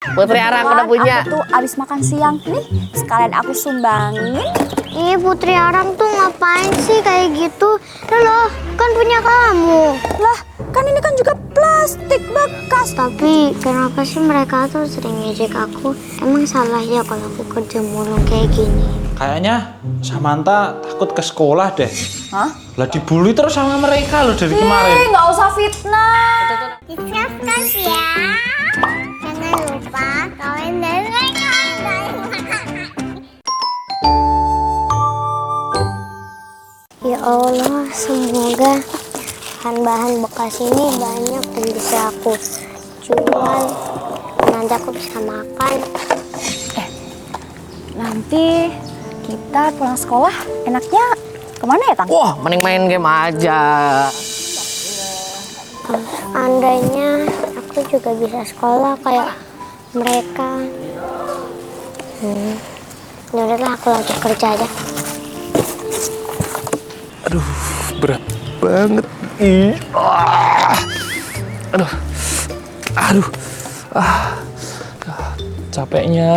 Putri Arang udah punya. Aku tuh abis makan siang nih, sekalian aku sumbangin. Ih, Putri Arang tuh ngapain sih kayak gitu? Loh, kan punya kamu. Lah, kan ini kan juga plastik bekas. Tapi kenapa sih mereka tuh sering ngejek aku? Emang salah ya kalau aku kerja mulung kayak gini? Kayaknya Samantha takut ke sekolah deh. Hah? Lah dibully terus sama mereka loh dari kemarin. Nggak usah fitnah. Subscribe ya. Jangan lupa komen dan like. Ya Allah, semoga bahan-bahan bekas ini banyak dan bisa aku jual. Nanti aku bisa makan. Nanti kita pulang sekolah enaknya kemana ya, Tang? Wah, mending main game aja. Andainya aku juga bisa sekolah kayak mereka. Yaudahlah, aku lanjut kerja aja. Aduh, berat banget. Ih. Aduh. Aduh. Capeknya.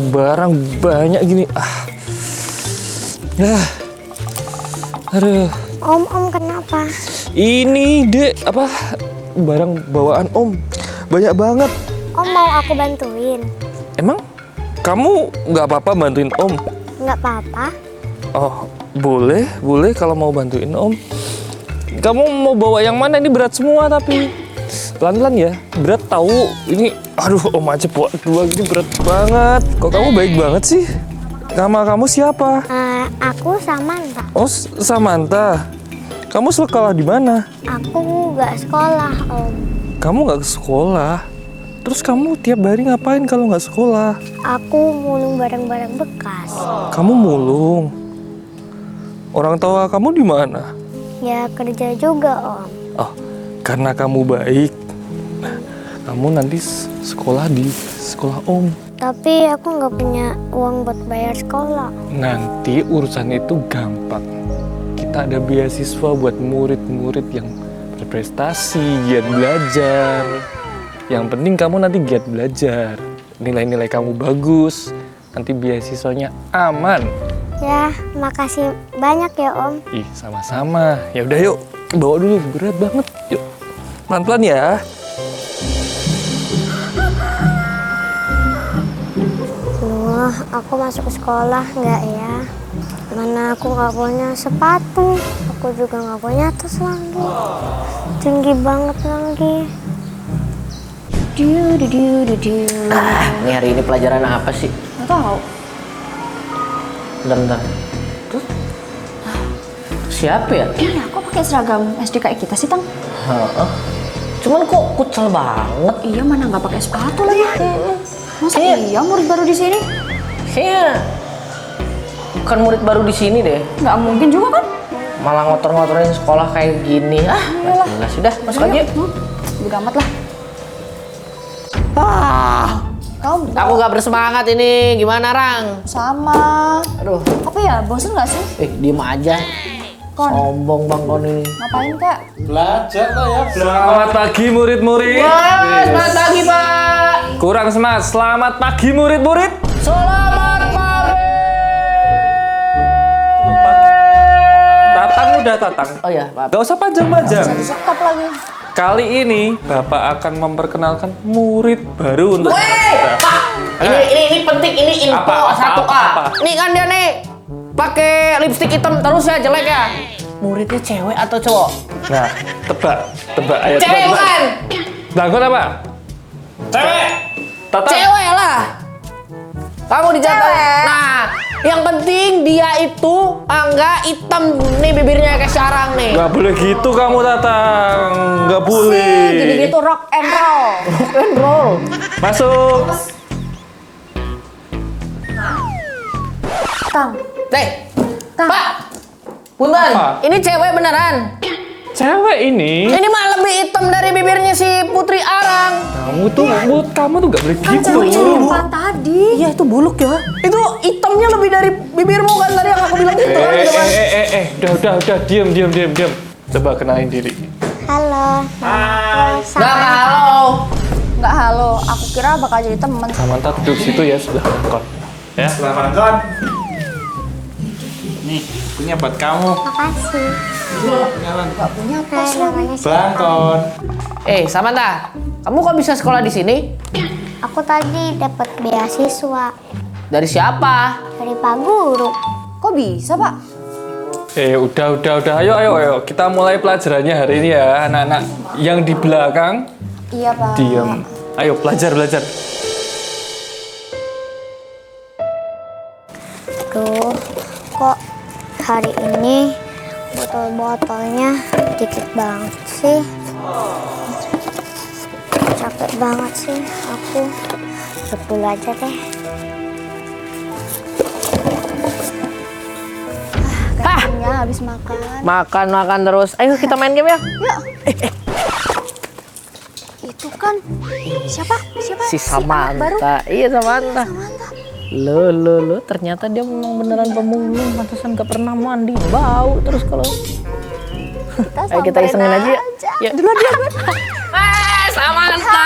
Barang banyak gini. Aduh. Om kenapa? Ini, Dek, apa? Barang bawaan Om. Banyak banget. Om mau aku bantuin? Emang kamu nggak apa-apa bantuin Om? Nggak apa-apa. Oh, boleh kalau mau bantuin Om. Kamu mau bawa yang mana? Ini berat semua tapi pelan-pelan ya. Berat tahu. Ini, aduh, Om aja bawa dua gini berat banget. Kok kamu baik banget sih? Nama kamu siapa? Aku Samantha. Oh, Samantha. Kamu sekolah di mana? Aku nggak sekolah, Om. Kamu nggak ke sekolah. Terus kamu tiap hari ngapain kalau nggak sekolah? Aku mulung barang-barang bekas. Kamu mulung. Orang tua kamu di mana? Ya kerja juga, Om. Oh, karena kamu baik, kamu nanti sekolah di sekolah Om. Tapi aku nggak punya uang buat bayar sekolah. Nanti urusan itu gampang. Kita ada beasiswa buat murid-murid yang berprestasi, giat belajar. Yang penting kamu nanti giat belajar. Nilai-nilai kamu bagus, nanti beasiswanya aman. Ya, makasih banyak ya, Om. Ih, sama-sama. Ya udah yuk, bawa dulu, berat banget. Yuk, pelan-pelan ya. Wah, aku masuk ke sekolah nggak ya? Mana aku nggak punya sepatu, aku juga nggak punya tas lagi. Tinggi banget lagi. Ini hari ini pelajaran apa sih? Nggak tahu. Bentar. Tuh. Siapa ya? Iya, kok pakai seragam SD kayak kita sih, Tang? Heeh. Cuman kok kucel banget. Iya, mana nggak pakai sepatu lagi. Masa iya murid baru di sini? Kayaknya bukan murid baru di sini deh. Nggak mungkin juga kan? Malah ngotor-ngotorin sekolah kayak gini. Nggak jelas. Sudah, masuk aja. Bodo amat lah. Kamu Aku gak bersemangat ini. Gimana, Rang? sama. Aduh. Apa ya, bosen nggak sih? Diem aja. Kon, Sombong Bang Kon ini. ngapain, Kak? Belajar lah ya. Selamat pagi murid-murid. Selamat pagi, Pak. Kurang semangat. Selamat pagi murid-murid. Selamat pagi. Tatang udah tatang. Oh ya, Pak. Gak usah panjang-panjang. Stop lagi. Kali ini Bapak akan memperkenalkan murid baru untuk kita. Pak, ini penting, ini info Apa? 1A. Nih kan dia nih pakai lipstik hitam terus ya, jelek ya. Muridnya cewek atau cowok? Nah, tebak, ayo Cewek tebak. kan? Bangkot apa? Cewek. Tatang. Cewek lah. Kamu dijatuh. Nah, yang penting dia itu enggak hitam nih bibirnya kayak sarang nih. Gak boleh gitu kamu Tatang. Gak boleh. Jadi gitu rock and roll. Rock and roll. Masuk. Tang, Pak. Punten, Apa? ini cewek beneran. Cewek ini. Ini mah lebih hitam dari bibirnya si Putri Arang. Kamu tuh gak boleh kan gitu. cewek depan tadi. Iya itu buluk ya. Itu hitamnya lebih dari bibirmu kan tadi yang aku bilang gitu kan. Gitu kan. Udah, diam. Coba kenalin diri. Halo. Nggak halo. Nggak halo, aku Kira bakal jadi temen. Samantha duduk situ ya sebelah balkon. Ya. Sebelah balkon. Nih, punya buat kamu. Makasih. Jalan. Gak punya Hai, namanya Balkon. Samantha, kamu kok bisa sekolah di sini? aku tadi dapat beasiswa Dari siapa? dari Pak Guru. Kok bisa, Pak? Udah. Ayo. Kita mulai pelajarannya hari ini ya, anak-anak. Yang di belakang, Iya, Pak. diam. Ayo, belajar. Duh, kok hari ini botol-botolnya dikit banget sih. Capek banget sih aku. Duduk dulu aja deh. Kayaknya habis makan. Makan terus. Ayo kita main game ya. Itu kan siapa? Si anak baru. Samantha. Iya Samantha. Samantha. Lo, ternyata dia memang beneran pemulung. Pantesan gak pernah mandi, bau terus kalau. Ayo kita isengin aja ya. Yuk. Duluan dia. Samantha.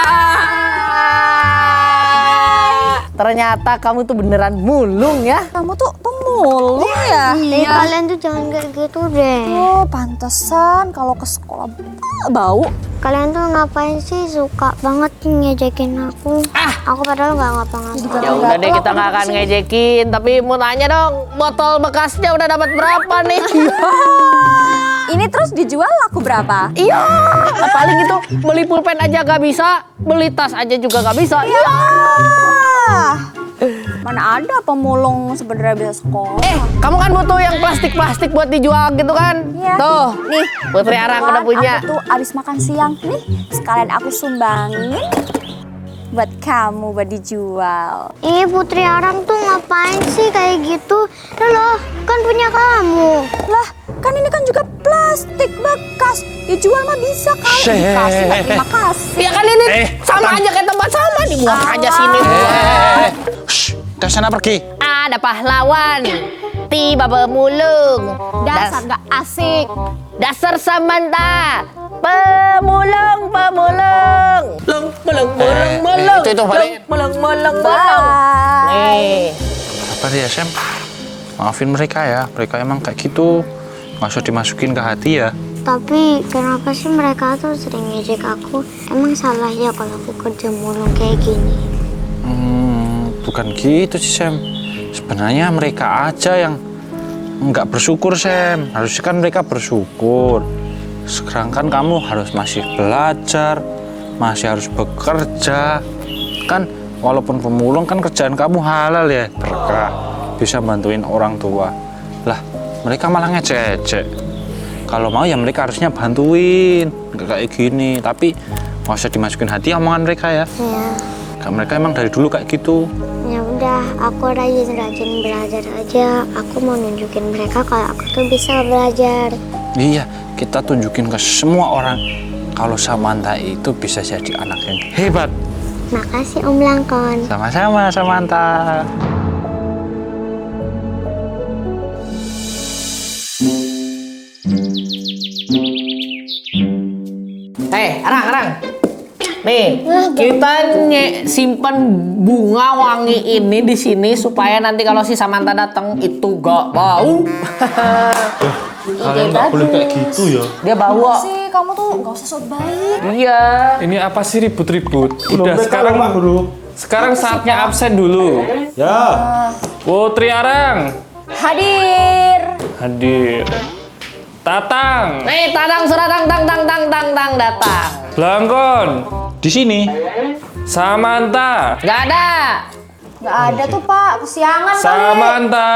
Ternyata kamu tuh beneran mulung ya. Kamu tuh pemulung ya? Jadi kalian tuh jangan kayak gitu deh. Oh, pantesan kalau ke sekolah bau. Kalian tuh ngapain sih suka banget ngejekin aku? Aku padahal nggak ngapa-ngapain. Ya udah deh kita nggak akan ngejekin, tapi mau tanya dong, botol bekasnya udah dapat berapa nih? Ini terus dijual laku berapa? Iya, paling itu beli pulpen aja gak bisa, beli tas aja juga gak bisa. Iya. Mana ada pemulung sebenarnya bisa sekolah? Kamu kan butuh yang plastik-plastik buat dijual gitu kan? Iya. Tuh, nih Putri Arang udah punya. Aku tuh abis makan siang nih, sekalian aku sumbangin buat kamu buat dijual. Ih, Putri Arang tuh ngapain sih kayak gitu? Loh, kan punya kamu. Lah, kan ini kan juga plastik bekas. Dijual mah bisa kali. Dikasih nggak terima kasih. Ya kan ini sama aja kayak tempat sama, dibuang aja sini. Udah sana pergi. Ada pahlawan, tiba pemulung. Dasar nggak asik. Dasar Samantha, pemulung. Itu paling. Mulung. Nih. Sabar ya, Sam. Maafin mereka ya. Mereka emang kayak gitu. Nggak usah dimasukin ke hati ya. Tapi kenapa sih mereka tuh sering ngejek aku? Emang salah ya kalau aku kerja mulung kayak gini? Bukan gitu sih, Sam. Sebenarnya mereka aja yang nggak bersyukur, Sam. Harusnya kan mereka bersyukur. Sekarang kan kamu harus masih belajar, masih harus bekerja. Kan walaupun pemulung kan kerjaan kamu halal ya, berkah. Bisa bantuin orang tua. Lah, mereka malah ngecek. Kalau mau ya mereka harusnya bantuin, nggak kayak gini. Tapi nggak usah dimasukin hati omongan mereka ya. Ya, Mereka emang dari dulu kayak gitu. ya udah, aku rajin belajar aja. Aku mau nunjukin mereka kalau aku tuh bisa belajar. Iya, kita tunjukin ke semua orang kalau Samantha itu bisa jadi anak yang hebat. Makasih Om Langkon. Sama-sama, Samantha. Arang. Nih, kita simpan bunga wangi ini di sini supaya nanti kalau si Samantha datang itu gak bau. Kalian nggak boleh kayak gitu ya. Dia bau. Sih, kamu tuh nggak usah sok baik. Iya. Ini apa sih ribut-ribut? Udah sekarang saatnya absen dulu. Ya. Putri Arang, hadir. Tatang, Nih, Tatang surat tang datang. Blangkon, Di sini. Samantha, Gak ada. Nggak ada tuh, Pak. Kesiangan kali. Samantha.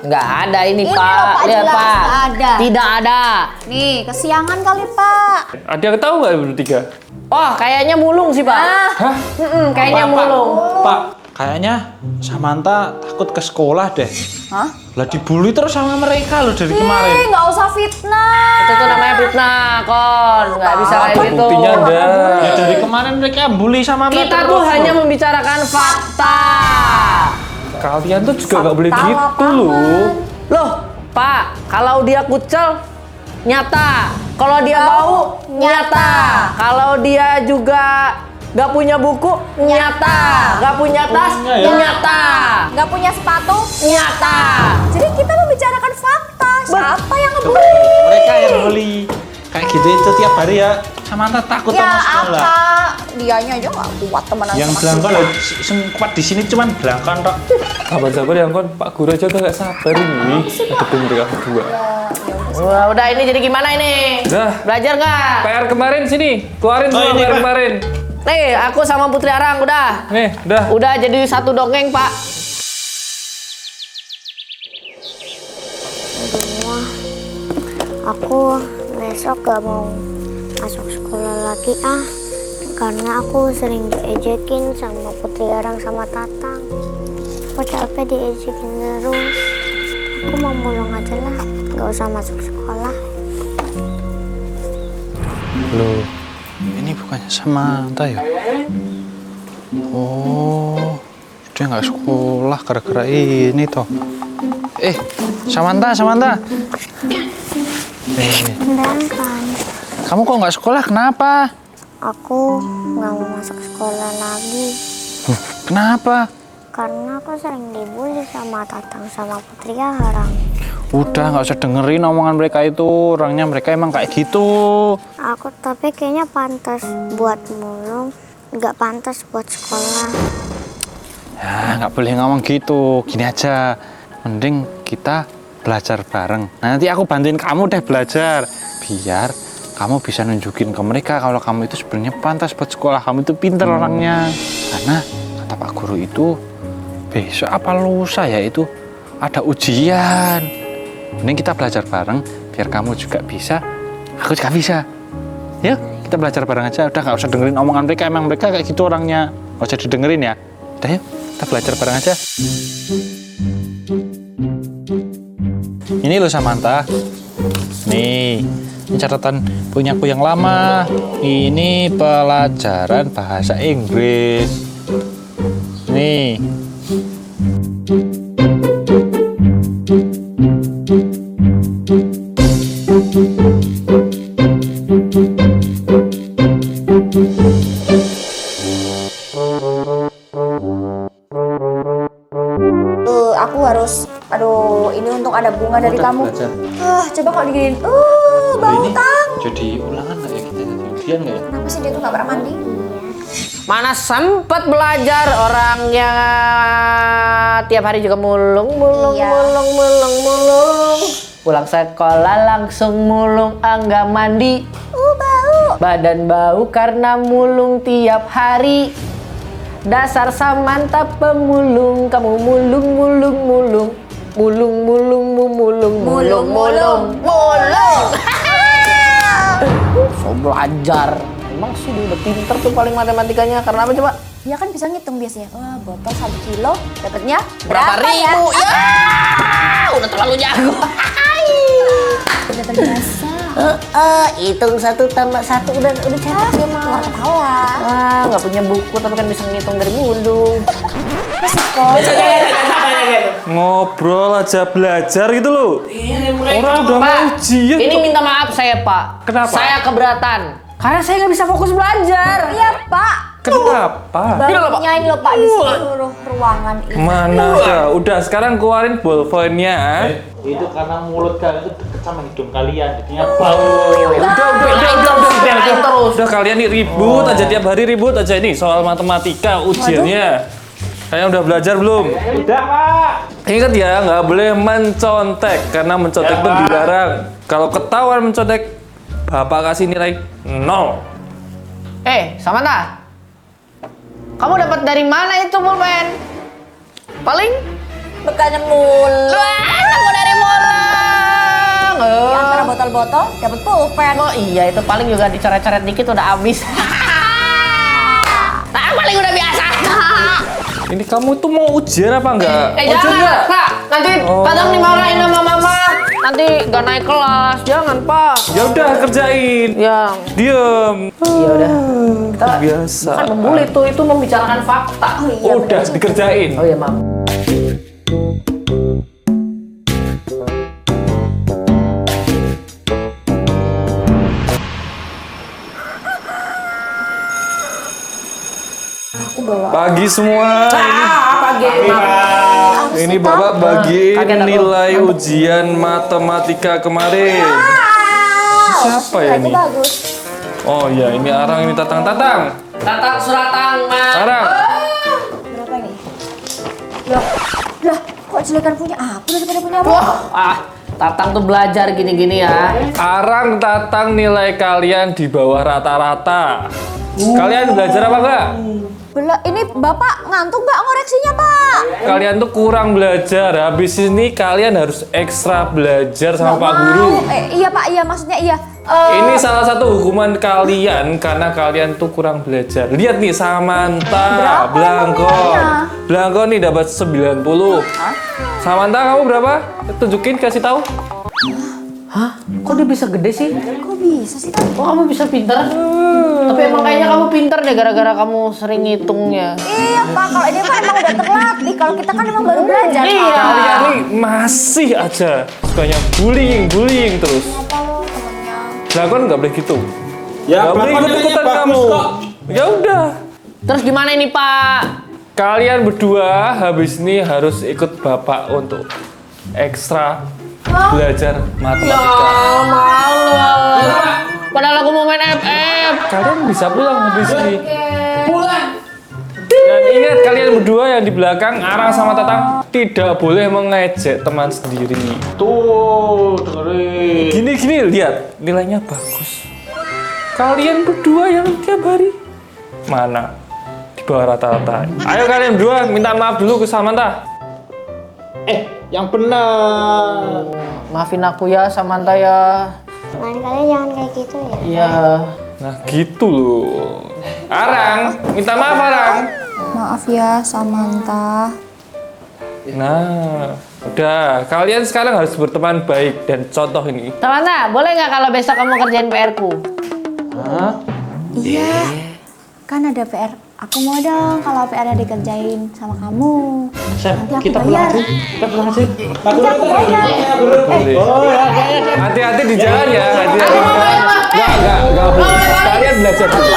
Nggak ada ini, Ini Pak. loh, Pak, Lihat, jelas Pak. nggak ada. Tidak ada. Nih, kesiangan kali, Pak. Ada yang tahu nggak bertiga? Oh, kayaknya mulung sih, Pak. Hah? Kayaknya mulung. Pak, kayaknya Samantha takut ke sekolah deh. Hah? Lah dibully terus sama mereka loh dari kemarin. Nggak usah fitnah. Itu tuh namanya fitnah, Kon. Nggak bisa kayak gitu. Buktinya ada. Ya dari kemarin mereka bully sama mereka. Kita tuh hanya membicarakan fakta. Kalian tuh juga nggak boleh Fakta gitu lapangan. loh. Loh, Pak, kalau dia kucel, nyata. Kalau dia bau, nyata. Kalau dia juga Gak punya buku? Nyata. Gak punya tas? Nyata. Nggak punya sepatu? Nyata. Jadi kita membicarakan fakta. Siapa yang ngebully? Mereka yang bully. Kayak gitu itu tiap hari ya. Samantha takut Ya sama sekolah. apa? Dianya aja nggak kuat temenan Yang sama belangkon kita. loh, yang kuat di sini cuman belangkon tok. Sabar-sabar yang kon, Pak Guru aja udah gak sabar ini. Hadapin mereka berdua. Wah, udah ini jadi gimana ini? Dah. Belajar nggak? PR kemarin sini, keluarin semua ini, PR Pak. kemarin. Nih, aku sama Putri Arang udah. Nih, udah. Udah jadi satu dongeng, Pak. Aku besok gak mau masuk sekolah lagi karena aku sering diejekin sama Putri Arang sama Tatang. Aku capek diejekin terus. Aku mau mulung aja lah, gak usah masuk sekolah. Loh, ini bukannya Samantha ya? Oh, dia nggak sekolah gara-gara ini toh. Samantha. Sedangkan Kamu kok nggak sekolah? Kenapa? aku gak mau masuk sekolah lagi Kenapa? karena aku sering dibully sama Tatang sama Putri Arang. Udah nggak usah dengerin omongan mereka itu. Orangnya mereka emang kayak gitu. Aku tapi kayaknya pantas buat mulung, nggak pantas buat sekolah. Ya nggak boleh ngomong gitu. Gini aja, mending kita belajar bareng. Nanti aku bantuin kamu deh belajar, biar kamu bisa nunjukin ke mereka kalau kamu itu sebenarnya pantas buat sekolah. Kamu itu pinter orangnya. Karena kata Pak Guru itu besok apa lusa ya itu ada ujian. Mending kita belajar bareng biar kamu juga bisa, aku juga bisa. Yuk kita belajar bareng aja. Udah nggak usah dengerin omongan mereka. Emang mereka kayak gitu orangnya. Nggak usah didengerin ya. Udah yuk kita belajar bareng aja. Ini loh Samantha. Nih, ini catatan punyaku yang lama. Ini pelajaran bahasa Inggris. Nih. Aku harus, aduh, ini untung ada bunga dari kamu. Belajar. Coba kok diginiin. Bau tang. Jadi ulangan nggak ya kita jadi ujian nggak ya? Kenapa sih dia tuh nggak pernah mandi? Mana sempat belajar orangnya tiap hari juga mulung. Iya. Pulang sekolah langsung mulung, nggak mandi. Bau. Badan bau karena mulung tiap hari. Dasar Samantha pemulung, kamu mulung. So belajar. Emang sih dia udah pinter tuh paling matematikanya. Karena apa coba? Dia kan bisa ngitung biasanya. Wah, botol 1 kilo dapatnya Berapa ribu? Ya, udah terlalu jago. Udah terbiasa. Hitung 1 tambah 1 udah cepat dia mah. Keluar ketawa. Ah, nggak punya buku tapi kan bisa ngitung dari mulung. Ngobrol aja belajar gitu loh. Orang udah mau ujian Ini kok. minta maaf saya Pak. Kenapa? Saya keberatan. Karena saya nggak bisa fokus belajar. Iya, Pak. Kenapa? Banyaknya loh, Pak, di seluruh ruangan ini. Mana ada? Udah sekarang keluarin ballpointnya. Itu karena mulut kalian itu deket sama hidung kalian, jadinya bau. Terus. Udah kalian nih ribut aja tiap hari ribut aja ini soal matematika ujiannya. Kalian udah belajar belum? Udah Pak. Ingat ya, nggak boleh mencontek karena mencontek itu dilarang. Kalau ketahuan mencontek, Bapak kasih nilai 0. Samantha. Kamu dapat dari mana itu pulpen? Paling Bekalnya mulu. aku dari mulung. Di antara botol-botol dapat pulpen. Oh iya, itu paling juga dicoret-coret dikit udah habis. Nah, paling udah biasa. Ini kamu tuh mau ujian apa enggak? Ujian Jangan, enggak? Pak. Nanti kadang dimarahin sama mama. Nanti gak naik kelas. Jangan, Pak. Ya udah kerjain. Yang Diem. iya udah. Kita Biasa. kan membuli tuh, itu membicarakan fakta. Udah dikerjain. Oh iya, maaf. Pagi semua. Pagi. Ini Bapak bagiin Kaget aku. nilai ujian matematika kemarin. Siapa ya ini? Bagus. Oh iya, ini Arang, ini Tatang. Tatang Suratang, Mas. Arang. Berapa ini? Lah, kok jelekan punya aku daripada punya apa? Wah, Tatang tuh belajar gini-gini ya. Arang, Tatang, nilai kalian di bawah rata-rata. Kalian belajar apa enggak? Ini Bapak ngantuk nggak ngoreksinya, Pak? Kalian tuh kurang belajar. Habis ini kalian harus ekstra belajar sama Pak Guru. Iya, Pak. Iya, maksudnya iya. Ini salah satu hukuman kalian karena kalian tuh kurang belajar. Lihat nih Samantha, Blanko nih dapat 90. Samantha kamu berapa? Tunjukin, kasih tahu. Hah? Kok dia bisa gede sih? Kok bisa sih, Pak? Kok kamu bisa pinter? Tapi emang kayaknya kamu pinter deh gara-gara kamu sering ngitungnya. Iya, Pak. Kalau ini kan emang udah terlatih. Kalau kita kan emang baru belajar. Iya. Kalian nih masih aja sukanya bullying terus. Blanko nggak boleh gitu. Ya, Nggak boleh ikut-ikutan kamu. Ya udah. Terus gimana ini, Pak? Kalian berdua habis ini harus ikut Bapak untuk ekstra belajar matematika. Malu. Padahal aku mau main FF. Kalian bisa pulang habis ini. Dan ingat kalian berdua yang di belakang, Arang sama Tatang, tidak boleh mengejek teman sendiri. Tuh, dengerin. Gini, lihat, nilainya bagus. Kalian berdua yang tiap hari mana? Di bawah rata-rata. Ayo kalian berdua minta maaf dulu ke Samantha. Yang benar. Maafin aku ya, Samantha ya. Lain kali jangan kayak gitu ya. Iya. Nah gitu loh. Arang, minta maaf Arang. Maaf ya, Samantha. Nah, udah. Kalian sekarang harus berteman baik dan contoh ini. Samantha, boleh nggak kalau besok kamu kerjain PR-ku? Iya. Kan ada PR. Aku mau dong kalau PR-nya dikerjain sama kamu. Nanti aku bayar. Kita pulang aja. Nanti aku bayar. Boleh. Hati-hati di jalan ya. Hati-hati di jalan. Enggak boleh. Kalian belajar dulu.